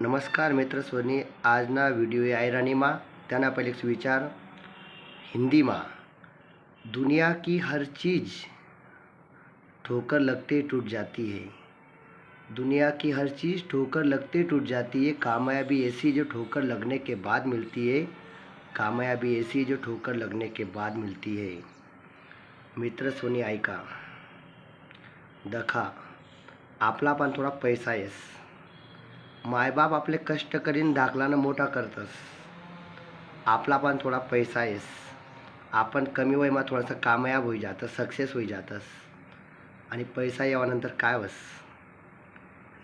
नमस्कार मित्र सोनी આજના વિડીયો આયરાનીમાં તેના પહેલે એક વિચાર हिंदीમાં दुनिया की हर चीज़ ठोकर लगते टूट जाती है। दुनिया की हर चीज़ ठोकर लगते टूट जाती है। कामयाबी ऐसी जो ठोकर लगने के बाद मिलती है। कामयाबी ऐसी जो ठोकर लगने के बाद मिलती है। मित्र सोनी ऐका दखा आपला पण थोडा पैसा आहेस। मायबाप आपले कष्ट करीन दाखलानं मोठा करतस। आपला पण थोडा पैसा आहेस। आपण कमी वयमा थोडासा कामयाब होई जातस, सक्सेस होई जातस आणि पैसा यावानंतर काय वस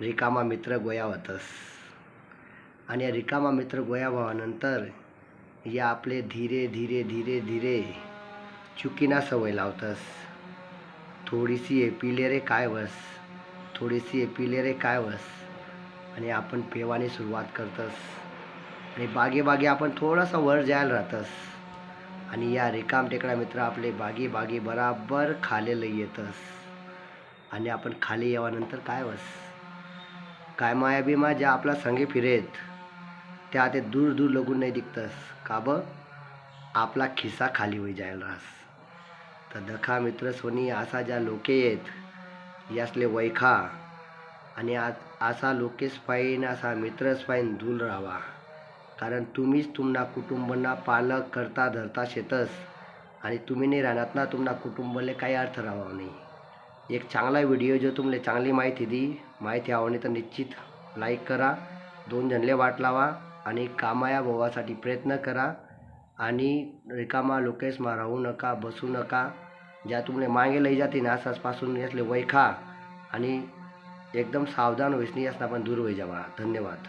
रिकामा मित्र गोया होतस। आणि या रिकामा मित्र गोया व्हावानंतर या आपले धीरे धीरे धीरे धीरे चुकीना सवय लावतस। थोडीशी एपिले रे काय वस, थोडीशी एपिले रे काय वस आणि आपण पेवानी सुरुवात करतस आणि बागे बागे आपण थोडासा वर जायला राहतस आणि या रिकाम टेकडा मित्र आपले बागे बागे बराबर खाले लई येतस आणि आपण खाली यावानंतर काय वस काय मायाबीमा ज्या आपला संगे फिरेत त्या ते दूर दूर लगून नाही दिखतस का ब आपला खिसा खाली होई जायला राहस। तर दखा मित्र सोनी असा ज्या लोके येत यासले वैखा आणि असा लोकेस पाहिन असा मित्रच पाहिन दूर राहावा। कारण तुम्हीच तुमना कुटुंबना पालक करता धरता शेतस आणि तुम्ही नाही राहणार ना तुमना कुटुंबले काही अर्थ राहावा नाही। एक चांगला व्हिडिओ जो तुमले चांगली माहिती दी माहिती आवडली तर निश्चित लाईक करा, 2 जणले वाट लावा आणि कामयाब होवासाठी प्रयत्न करा आणि रिकामा लोकेसमा राहू नका, बसू नका। ज्या तुमले मागे लई जातील आसपासून यासले वैखा आणि एकदम सावधान होईसनी यासना पण दूर होई जावा। धन्यवाद।